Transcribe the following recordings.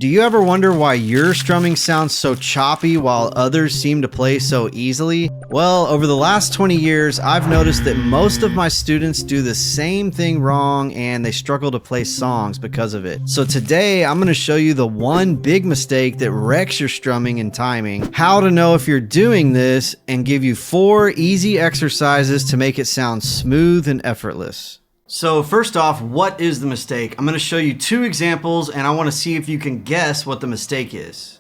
Do you ever wonder why your strumming sounds so choppy while others seem to play so easily? Well, over the last 20 years, I've noticed that most of my students do the same thing wrong and they struggle to play songs because of it. So today, I'm going to show you the one big mistake that wrecks your strumming and timing, how to know if you're doing this, and give you 4 easy exercises to make it sound smooth and effortless. So first off, what is the mistake? I'm going to show you 2 examples and I want to see if you can guess what the mistake is.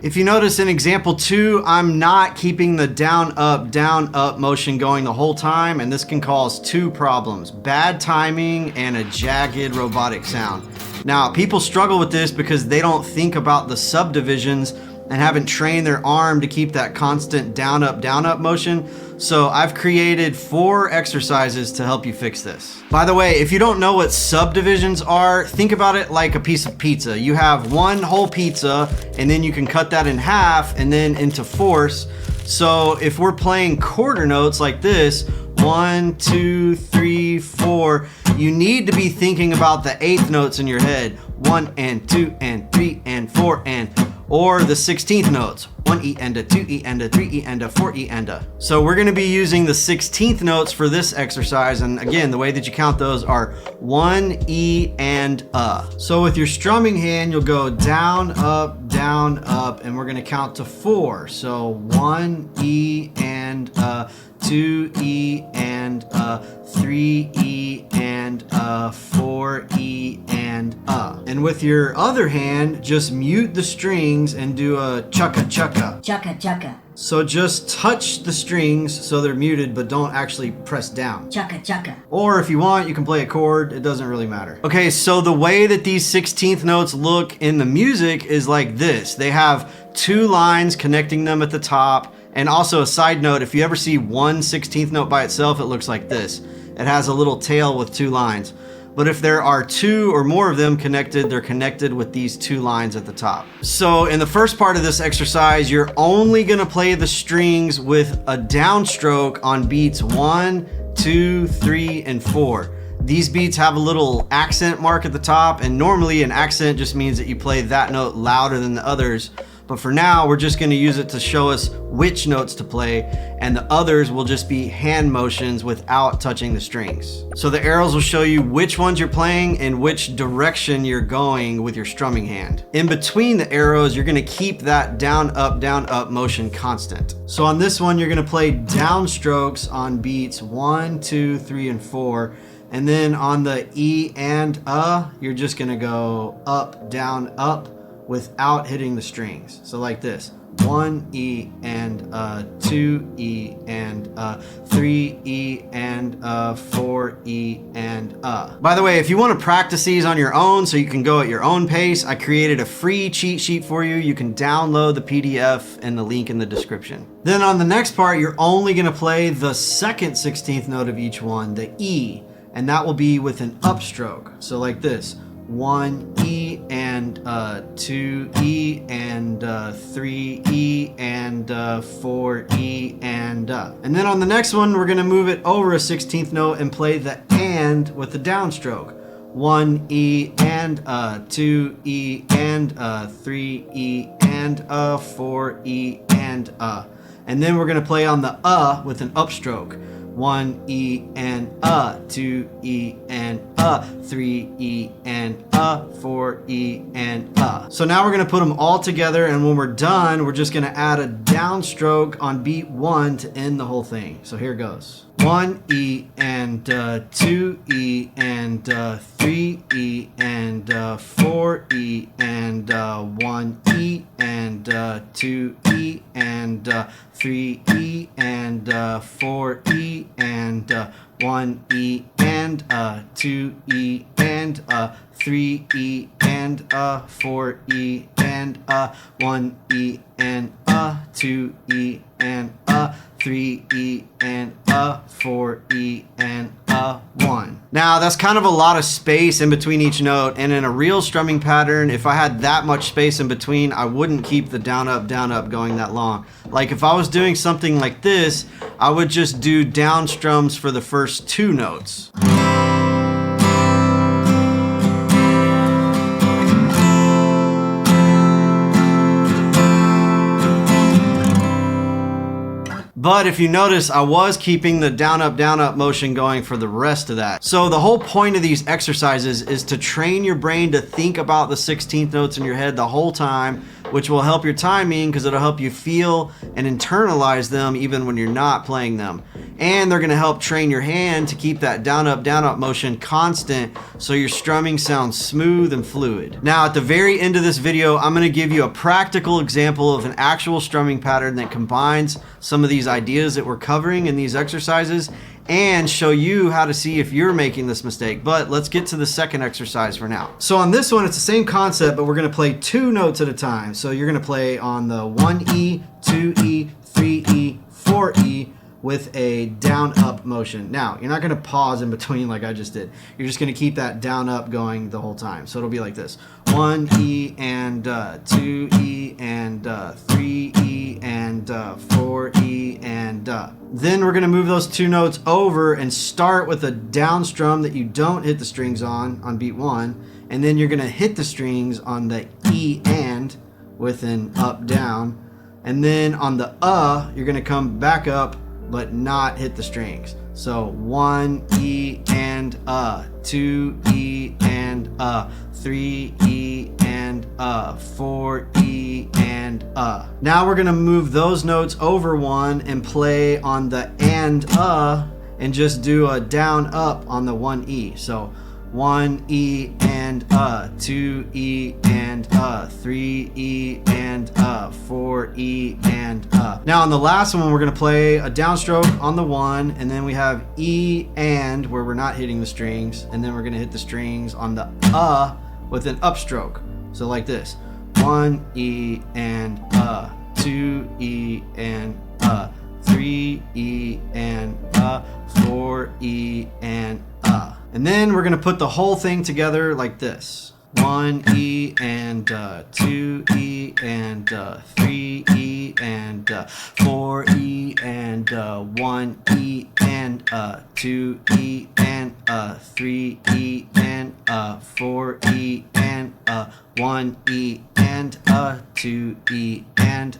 If you notice in example 2, I'm not keeping the down, up motion going the whole time, and this can cause 2 problems: bad timing and a jagged robotic sound. Now, people struggle with this because they don't think about the subdivisions and haven't trained their arm to keep that constant down, up motion. So I've created 4 exercises to help you fix this. By the way, if you don't know what subdivisions are, think about it like a piece of pizza. You have one whole pizza and then you can cut that in half and then into 4ths. So if we're playing quarter notes like this, 1, 2, 3, 4, you need to be thinking about the 8th notes in your head. 1 and 2 and 3 and 4 and, or the 16th notes. 1 E and a 2 E and a 3 E and a 4 E and a. So we're going to be using the 16th notes for this exercise, and again, the way that you count those are 1 E and a. So with your strumming hand, you'll go down, up, and we're going to count to 4. So 1 E and a, 2 E and a, 3 E and a, 4 E and a. And with your other hand, just mute the strings and do a chukka chukka. Chukka chukka. So just touch the strings so they're muted, but don't actually press down. Chukka chukka. Or if you want, you can play a chord. It doesn't really matter. Okay, so the way that these 16th notes look in the music is like this. They have 2 lines connecting them at the top. And also a side note, if you ever see one 16th note by itself, it looks like this. It has a little tail with 2 lines. But if there are 2 or more of them connected, they're connected with these 2 lines at the top. So in the first part of this exercise, you're only gonna play the strings with a downstroke on beats 1, 2, 3, and 4. These beats have a little accent mark at the top, and normally an accent just means that you play that note louder than the others. But for now, we're just gonna use it to show us which notes to play, and the others will just be hand motions without touching the strings. So the arrows will show you which ones you're playing and which direction you're going with your strumming hand. In between the arrows, you're gonna keep that down, up motion constant. So on this one, you're gonna play downstrokes on beats 1, 2, 3, and 4. And then on the E and you're just gonna go up, down, up, without hitting the strings. So like this: 1 E and 2 E and 3 E and 4 E and By the way, if you want to practice these on your own so you can go at your own pace, I created a free cheat sheet for you. You can download the PDF and the link in the description. Then on the next part, you're only going to play the second 16th note of each one, the E, and that will be with an upstroke. So like this: 1 E and 2 E and 3 E and 4 E and then on the next one, we're gonna move it over a 16th note and play the and with the downstroke. 1 E and 2 E and 3 E and 4 E and then we're gonna play on the with an upstroke. 1 E and 2 E and 3 E and 4 E and So now we're gonna put them all together, and when we're done, we're just gonna add a downstroke on beat 1 to end the whole thing. So here goes: 1 E and 2 E and 3 E and 4 E and 1 E and 2 E and 3 E and 4 E and 1 E and 2 E and 3 E and 4 E and 1 E and 2 E and 3E, and a 4E, and a 1. Now that's kind of a lot of space in between each note, and in a real strumming pattern, if I had that much space in between, I wouldn't keep the down up going that long. Like if I was doing something like this, I would just do down strums for the first 2 notes. But if you notice, I was keeping the down up motion going for the rest of that. So the whole point of these exercises is to train your brain to think about the 16th notes in your head the whole time, which will help your timing because it'll help you feel and internalize them even when you're not playing them. And they're gonna help train your hand to keep that down up motion constant so your strumming sounds smooth and fluid. Now at the very end of this video, I'm gonna give you a practical example of an actual strumming pattern that combines some of these ideas that we're covering in these exercises and show you how to see if you're making this mistake. But let's get to the second exercise for now. So on this one, it's the same concept, but we're gonna play 2 notes at a time. So you're gonna play on the 1E, 2E, 3E, 4E, with a down up motion. Now, you're not gonna pause in between like I just did. You're just gonna keep that down up going the whole time. So it'll be like this: 1E and 2E and 3E and 4E and Then we're gonna move those 2 notes over and start with a down strum that you don't hit the strings on beat 1, and then you're gonna hit the strings on the E and with an up down, and then on the you're gonna come back up but not hit the strings. So 1E and 2E and 3E and 4E and Now we're gonna move those notes over 1 and play on the and just do a down up on the 1E. So 1E and 2E and 3E and 4E and Now on the last one, we're gonna play a downstroke on the 1, and then we have E and where we're not hitting the strings, and then we're gonna hit the strings on the with an upstroke. So like this: 1E and 2E and 3E and 4E and And then we're gonna put the whole thing together like this: 1E and 2E and 3E and 4E and 1E and 2E and 3E and 4E and 1E and 2E and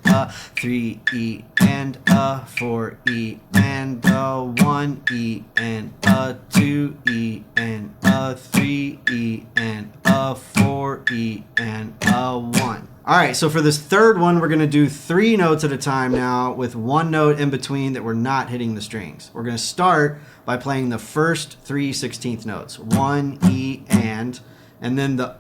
3E and 4E and 1E and 2E and 3E and 4E and 1. All right, so for this third one, we're gonna do 3 notes at a time now with 1 note in between that we're not hitting the strings. We're gonna start by playing the first 3 16th notes: 1E and then the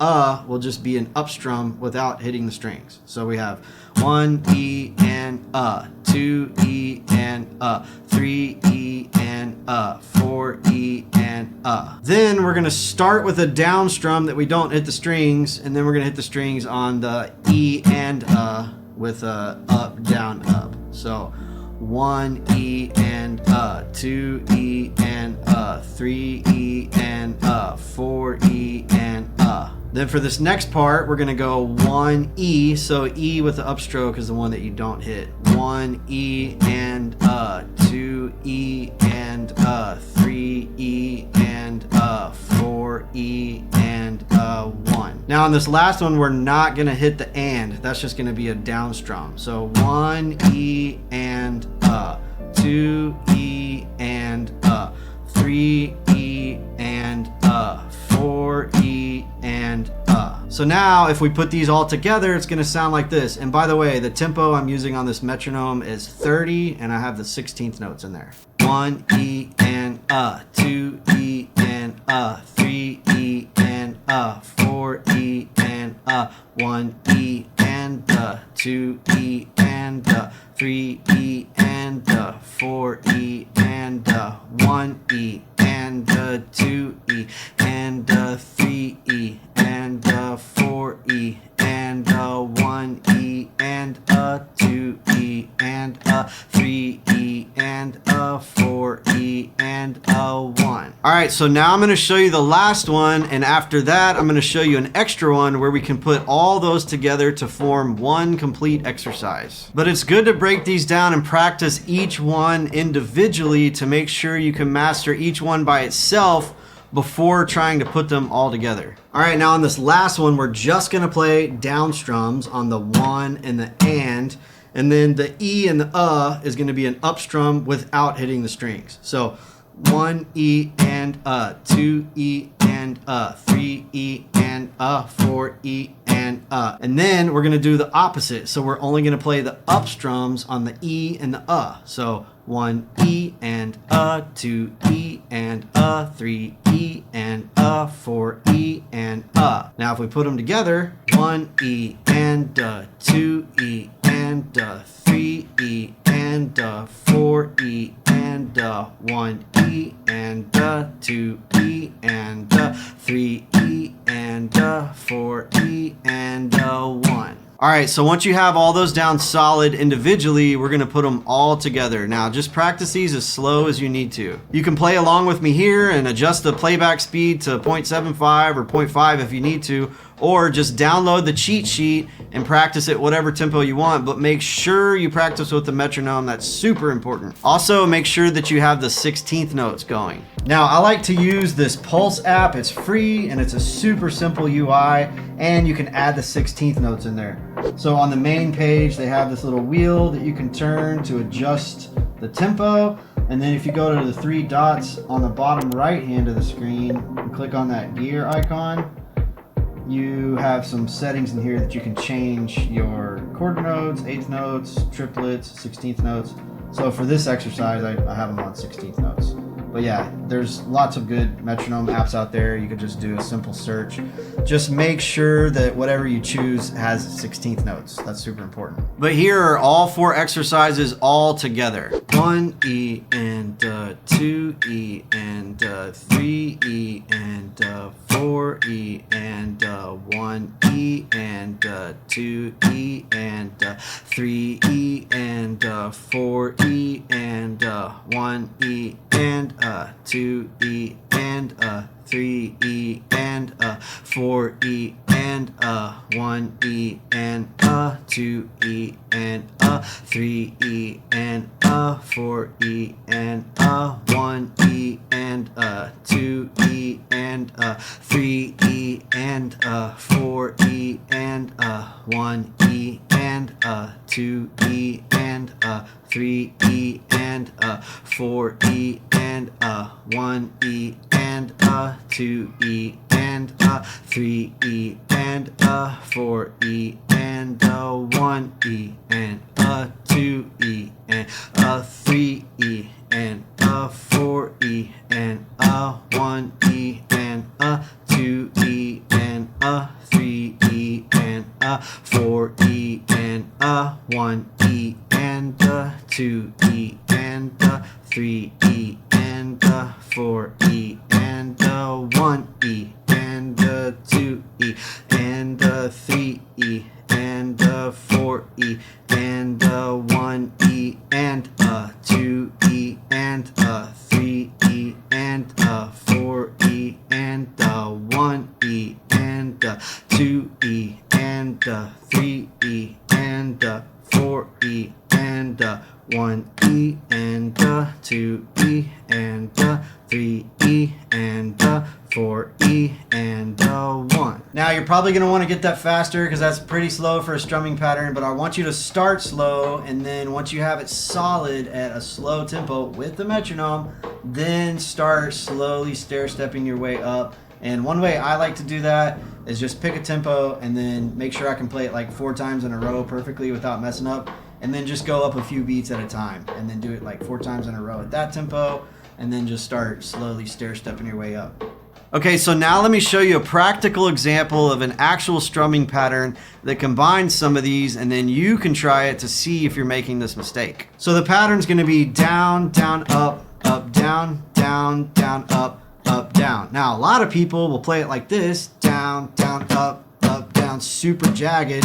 will just be an up strum without hitting the strings. So we have 1E and 2E and 3E and 4E and Then we're gonna start with a down strum that we don't hit the strings, and then we're gonna hit the strings on the E and with a up down up. So 1E and 2E and 3E and 4E and Then for this next part, we're gonna go 1E. So E with the upstroke is the one that you don't hit. 1E and 2E and 3E and 4E and 1. Now on this last one, we're not gonna hit the and. That's just gonna be a down strum. So 1E and 2E and 3E and 4E and So now if we put these all together, it's gonna sound like this. And by the way, the tempo I'm using on this metronome is 30, and I have the 16th notes in there. 1E and 2E and 3E and 4E and 1E and 2E and 3E and 4E and 1E and 2E and 3E and 4E and 1E and 2E and 3E right, so now I'm gonna show you the last one, and after that, I'm gonna show you an extra one where we can put all those together to form one complete exercise. But it's good to break these down and practice each one individually to make sure you can master each one by itself before trying to put them all together. All right, now on this last one, we're just gonna play down strums on the one and the and then the E and the is gonna be an up strum without hitting the strings. So 1 E and 2 E and 3 E and 4 E and then we're gonna do the opposite. So we're only gonna play the up strums on the E and the So 1 E and 2 E and 3 E and 4 E and Now if we put them together, 1 E and 2 E and 3 E and 4 E and 1 E and 2 E and 3 E and 4 E and 1. All right, so once you have all those down solid individually, we're gonna put them all together. Now, just practice these as slow as you need to. You can play along with me here and adjust the playback speed to 0.75 or 0.5 if you need to, or just download the cheat sheet and practice at whatever tempo you want, but make sure you practice with the metronome. That's super important. Also, make sure that you have the 16th notes going. Now, I like to use this Pulse app. It's free and it's a super simple UI, and you can add the 16th notes in there. So on the main page, they have this little wheel that you can turn to adjust the tempo. And then if you go to the 3 dots on the bottom right hand of the screen and click on that gear icon, you have some settings in here that you can change your quarter notes, eighth notes, triplets, 16th notes. So for this exercise, I have them on 16th notes. But yeah, there's lots of good metronome apps out there. You could just do a simple search. Just make sure that whatever you choose has 16th notes. That's super important. But here are all 4 exercises all together. 1 E and 2 E and 3 E and 4 E and 1 E and 2 E and 3 E and 4 E and 1 E and 2 E and 3 E and 4 E and 1 E and 2 E and 3 E and 4 E and 1 E and 2 E and 3 E and 4 E and 1 E and 2 E and 3 E and 4 E and 1 E and 2 E and 3 E and 4 E and 1 E and 2 E and 3 E and 4 E and 1 E and 2 E and 3 E and 4 E and 1 E and 2 E and 3 E and 4 E and 1 E and 2 E and 3 E and 4 E and 1 E and 2 E and 3 E and 4 E and 1 E and 2 E and 3 E and 4 E and 1 E and 2 E and 3 E and 4 E and 1. Now you're probably going to want to get that faster because that's pretty slow for a strumming pattern, but I want you to start slow, and then once you have it solid at a slow tempo with the metronome, then start slowly stair-stepping your way up. And one way I like to do that is just pick a tempo and then make sure I can play it like 4 times in a row perfectly without messing up, and then just go up a few beats at a time and then do it like 4 times in a row at that tempo, and then just start slowly stair-stepping your way up. Okay, so now let me show you a practical example of an actual strumming pattern that combines some of these, and then you can try it to see if you're making this mistake. So the pattern's going to be down, down, up, down, down, down, up, down. Now, a lot of people will play it like this, down, down, up, down, super jagged,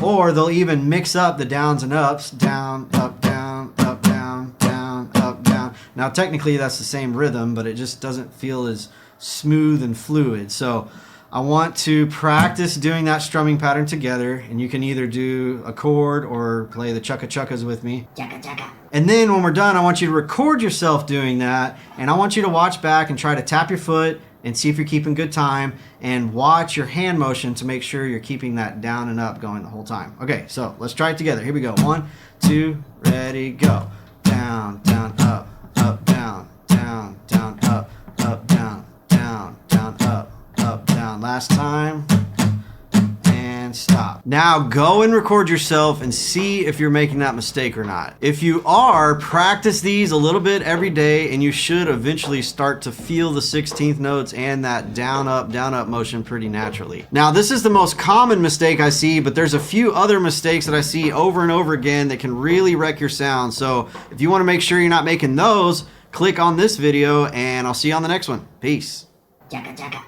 or they'll even mix up the downs and ups, down, up, down, up, down, down, up, down, Now technically that's the same rhythm, but it just doesn't feel as smooth and fluid. So I want to practice doing that strumming pattern together, and you can either do a chord or play the chukka chukkas with me. Chukka chukka. And then when we're done, I want you to record yourself doing that, and I want you to watch back and try to tap your foot and see if you're keeping good time, and watch your hand motion to make sure you're keeping that down and up going the whole time. Okay, so let's try it together. Here we go. 1, 2, ready, go. Down, down, up, up, down, down, down, up, up, down, down, down, up, up, down. Last time. And stop. Now go and record yourself and see if you're making that mistake or not. If you are, practice these a little bit every day, and you should eventually start to feel the 16th notes and that down up motion pretty naturally. Now this is the most common mistake I see, but there's a few other mistakes that I see over and over again that can really wreck your sound. So if you want to make sure you're not making those, click on this video, and I'll see you on the next one. Peace. Chukka chukka.